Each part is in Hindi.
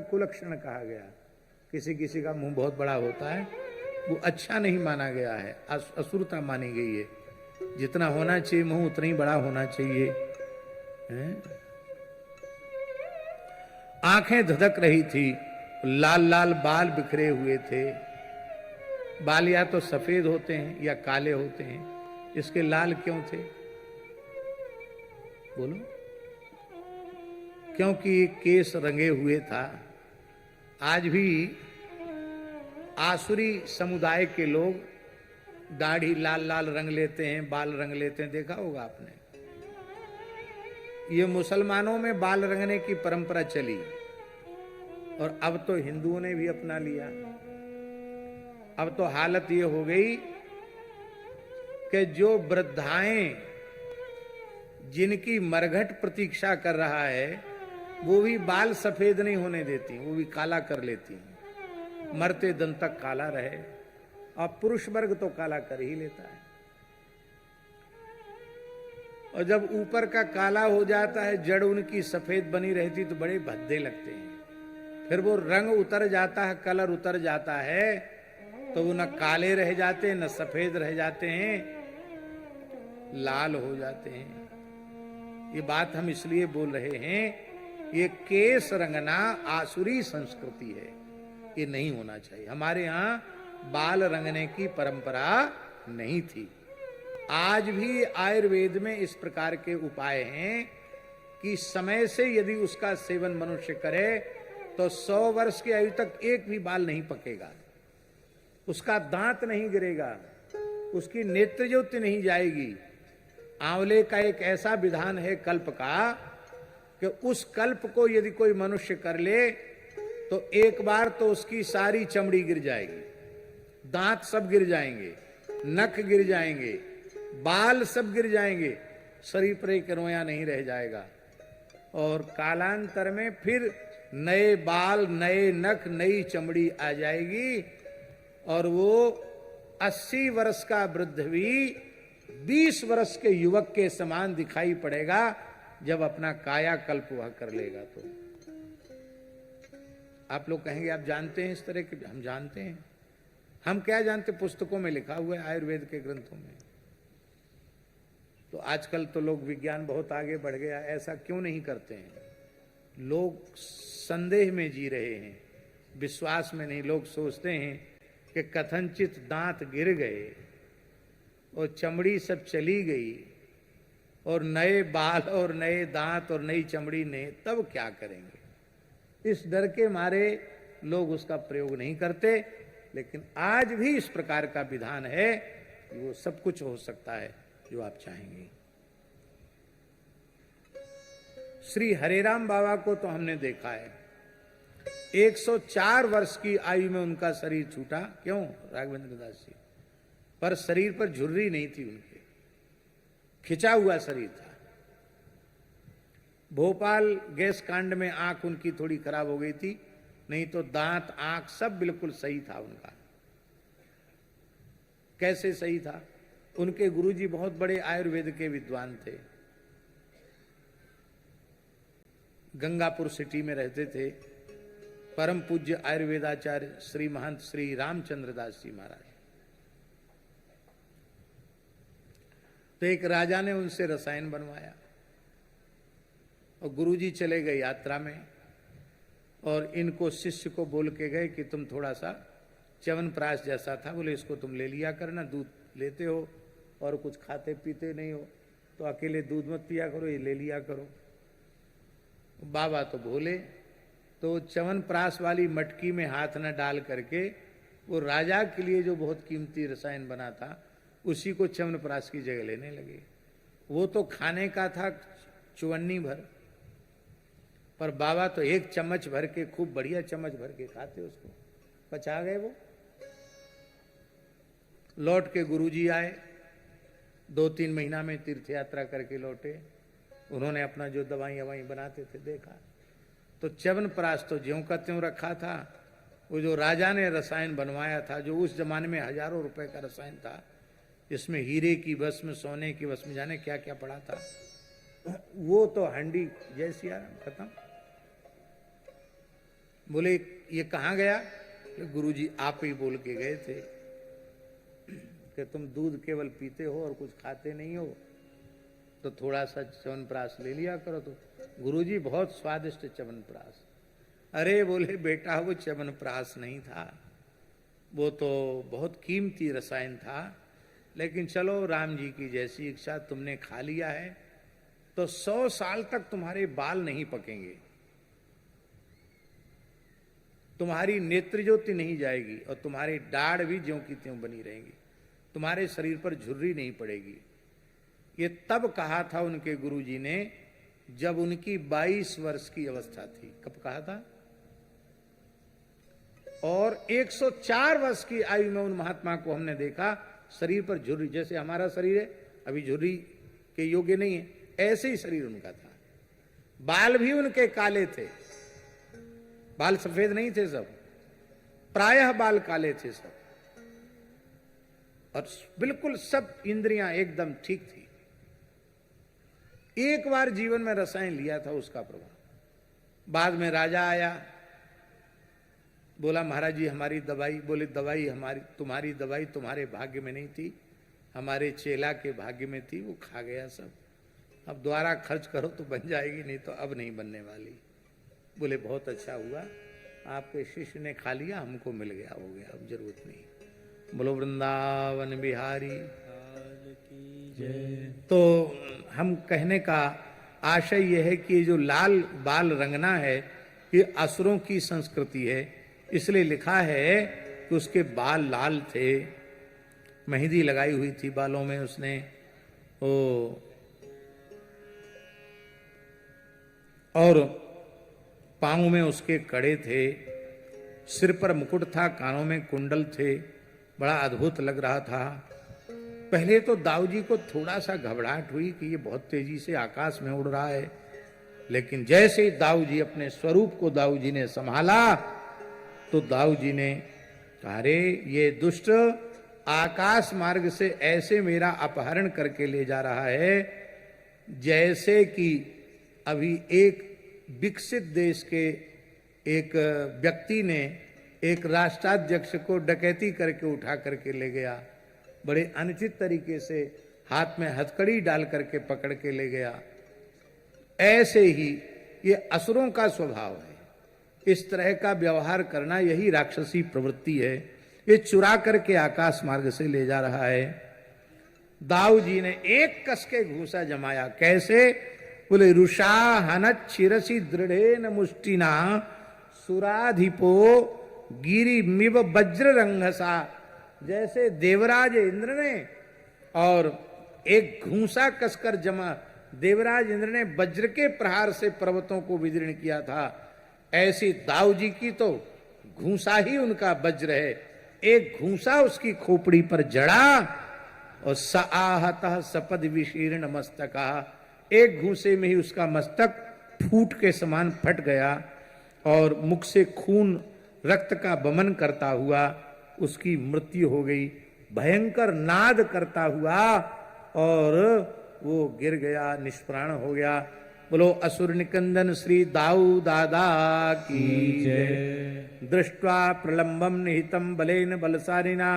कुलक्षण कहा गया। किसी किसी का मुंह बहुत बड़ा होता है, वो अच्छा नहीं माना गया है, असुरता मानी गई है। जितना होना चाहिए मुंह उतना ही बड़ा होना चाहिए। आंखें धधक रही थी, लाल लाल बाल बिखरे हुए थे। बाल या तो सफेद होते हैं या काले होते हैं, इसके लाल क्यों थे बोलो? क्योंकि केस रंगे हुए था। आज भी आसुरी समुदाय के लोग दाढ़ी लाल लाल रंग लेते हैं, बाल रंग लेते हैं, देखा होगा आपने। ये मुसलमानों में बाल रंगने की परंपरा चली और अब तो हिंदुओं ने भी अपना लिया। अब तो हालत ये हो गई कि जो वृद्धाएं जिनकी मरघट प्रतीक्षा कर रहा है वो भी बाल सफेद नहीं होने देती, वो भी काला कर लेती हैं, मरते दम तक काला रहे। और पुरुष वर्ग तो काला कर ही लेता है। और जब ऊपर का काला हो जाता है, जड़ उनकी सफेद बनी रहती तो बड़े भद्दे लगते हैं। फिर वो रंग उतर जाता है, कलर उतर जाता है, तो वो न काले रह जाते न सफेद रह जाते हैं, लाल हो जाते हैं। ये बात हम इसलिए बोल रहे हैं, ये केस रंगना आसुरी संस्कृति है, ये नहीं होना चाहिए। हमारे यहाँ बाल रंगने की परंपरा नहीं थी। आज भी आयुर्वेद में इस प्रकार के उपाय हैं कि समय से यदि उसका सेवन मनुष्य करे तो 100 वर्ष की आयु तक एक भी बाल नहीं पकेगा, उसका दांत नहीं गिरेगा, उसकी नेत्र ज्योति नहीं जाएगी। आंवले का एक ऐसा विधान है कल्प का कि उस कल्प को यदि कोई मनुष्य कर ले तो एक बार तो उसकी सारी चमड़ी गिर जाएगी, दांत सब गिर जाएंगे, नख गिर जाएंगे, बाल सब गिर जाएंगे, शरीर पर एक रोया नहीं रह जाएगा। और कालांतर में फिर नए बाल, नए नख, नई चमड़ी आ जाएगी और वो 80 वर्ष का वृद्ध भी 20 वर्ष के युवक के समान दिखाई पड़ेगा जब अपना कायाकल्प वह कर लेगा। तो आप लोग कहेंगे आप जानते हैं इस तरह के? हम जानते हैं। हम क्या जानते? पुस्तकों में लिखा हुआ है, आयुर्वेद के ग्रंथों में। तो आजकल तो लोग विज्ञान बहुत आगे बढ़ गया, ऐसा क्यों नहीं करते हैं? लोग संदेह में जी रहे हैं, विश्वास में नहीं। लोग सोचते हैं कि कथनचित दांत गिर गए और चमड़ी सब चली गई और नए बाल और नए दांत और नई चमड़ी ने, तब क्या करेंगे? इस डर के मारे लोग उसका प्रयोग नहीं करते। लेकिन आज भी इस प्रकार का विधान है कि वो सब कुछ हो सकता है जो आप चाहेंगे। श्री हरेराम बाबा को तो हमने देखा है, 104 वर्ष की आयु में उनका शरीर छूटा। क्यों? राघवेंद्र दास जी पर शरीर पर झुर्री नहीं थी, उनके खिंचा हुआ शरीर था। भोपाल गैस कांड में आंख उनकी थोड़ी खराब हो गई थी, नहीं तो दांत, आंख सब बिल्कुल सही था उनका। कैसे सही था? उनके गुरुजी बहुत बड़े आयुर्वेद के विद्वान थे, गंगापुर सिटी में रहते थे। परम पूज्य आयुर्वेदाचार्य श्री महंत श्री रामचंद्र दास जी महाराज। तो एक राजा ने उनसे रसायन बनवाया और गुरुजी चले गए यात्रा में और इनको शिष्य को बोल के गए कि तुम थोड़ा सा च्यवनप्राश जैसा था, बोले इसको तुम ले लिया करना, दूध लेते हो और कुछ खाते पीते नहीं हो तो अकेले दूध मत पिया करो, ये ले लिया करो। बाबा तो भोले, तो च्यवनप्राश वाली मटकी में हाथ न डाल करके वो राजा के लिए जो बहुत कीमती रसायन बना था उसी को च्यवनप्राश की जगह लेने लगे। वो तो खाने का था चुवन्नी भर, पर बाबा तो एक चम्मच भर के, खूब बढ़िया चम्मच भर के खाते, उसको पचा गए। वो लौट के गुरुजी आए, 2-3 महीना में तीर्थ यात्रा करके लौटे। उन्होंने अपना जो दवाई ववाई बनाते थे देखा तो च्यवनप्राश तो ज्यों का त्यों रखा था। वो जो राजा ने रसायन बनवाया था, जो उस जमाने में हजारों रुपए का रसायन था, इसमें हीरे की भस्म, सोने की भस्म, जाने क्या क्या पड़ा था, वो तो हंडी जैसी खत्म। बोले ये कहाँ गया? गुरुजी आप ही बोल के गए थे कि तुम दूध केवल पीते हो और कुछ खाते नहीं हो, तो थोड़ा सा च्यवनप्राश ले लिया करो। तो गुरुजी बहुत स्वादिष्ट च्यवनप्राश। अरे बोले बेटा वो च्यवनप्राश नहीं था, वो तो बहुत कीमती रसायन था, लेकिन चलो राम जी की जैसी इच्छा, तुमने खा लिया है तो 100 साल तक तुम्हारे बाल नहीं पकेंगे, तुम्हारी नेत्र ज्योति नहीं जाएगी और तुम्हारी दाढ़ भी ज्यों की त्यों बनी रहेगी, तुम्हारे शरीर पर झुर्री नहीं पड़ेगी। ये तब कहा था उनके गुरुजी ने जब उनकी 22 वर्ष की अवस्था थी। कब कहा था? और 104 वर्ष की आयु में उन महात्मा को हमने देखा शरीर पर झुर्री, जैसे हमारा शरीर है अभी झुर्री के योग्य नहीं है, ऐसे ही शरीर उनका था। बाल भी उनके काले थे, बाल सफेद नहीं थे सब, प्रायः बाल काले थे सब, और बिल्कुल सब इंद्रियां एकदम ठीक थी। एक बार जीवन में रसायन लिया था उसका प्रभाव। बाद में राजा आया, बोला महाराज जी हमारी दवाई, बोले दवाई हमारी, तुम्हारी दवाई तुम्हारे भाग्य में नहीं थी, हमारे चेला के भाग्य में थी, वो खा गया सब। अब दोबारा खर्च करो तो बन जाएगी, नहीं तो अब नहीं बनने वाली। बोले बहुत अच्छा हुआ आपके शिष्य ने खा लिया, हमको मिल गया, हो गया, अब जरूरत नहीं। बोलो वृंदावन बिहारी जय। तो हम कहने का आशय यह है कि जो लाल बाल रंगना है ये असुरों की संस्कृति है, इसलिए लिखा है कि उसके बाल लाल थे, मेहंदी लगाई हुई थी बालों में उसने, और पांव में उसके कड़े थे, सिर पर मुकुट था, कानों में कुंडल थे, बड़ा अद्भुत लग रहा था। पहले तो दाऊ जी को थोड़ा सा घबराहट हुई कि ये बहुत तेजी से आकाश में उड़ रहा है, लेकिन जैसे ही दाऊ जी अपने स्वरूप को दाऊ जी ने संभाला तो दाऊ जी ने कहा रे ये दुष्ट आकाश मार्ग से ऐसे मेरा अपहरण करके ले जा रहा है जैसे कि अभी एक विकसित देश के एक व्यक्ति ने एक राष्ट्राध्यक्ष को डकैती करके उठा करके ले गया, बड़े अनुचित तरीके से हाथ में हथकड़ी डाल करके पकड़ के ले गया। ऐसे ही ये असुरों का स्वभाव है, इस तरह का व्यवहार करना यही राक्षसी प्रवृत्ति है। ये चुरा करके आकाश मार्ग से ले जा रहा है। दाऊ जी ने एक कस के घूसा जमाया। कैसे? बोले रुषा हनत छिरसी दृढ़ेन मुष्टिना सुराधिपो गिरी मिव वज्र रंगसा। जैसे देवराज इंद्र ने और एक घूसा कसकर जमा, देवराज इंद्र ने वज्र के प्रहार से पर्वतों को विदीर्ण किया था, ऐसी दाऊ जी की तो घूसा ही उनका वज्र है। एक घूसा उसकी खोपड़ी पर जड़ा और सआहतः सपद विशीर्ण मस्तका, एक घूसे में ही उसका मस्तक फूट के समान फट गया और मुख से खून रक्त का बमन करता हुआ उसकी मृत्यु हो गई। भयंकर नाद करता हुआ और वो गिर गया, निष्प्राण हो गया। बोलो असुर निकंदन श्री दाऊ दादा की जय। दृष्ट्वा प्रलंबम निहितम बलेन बलसारिना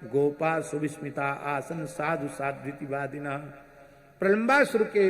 गोपा सुविस्मिता आसन साधु साध्विति वादिना। प्रलंबासुर के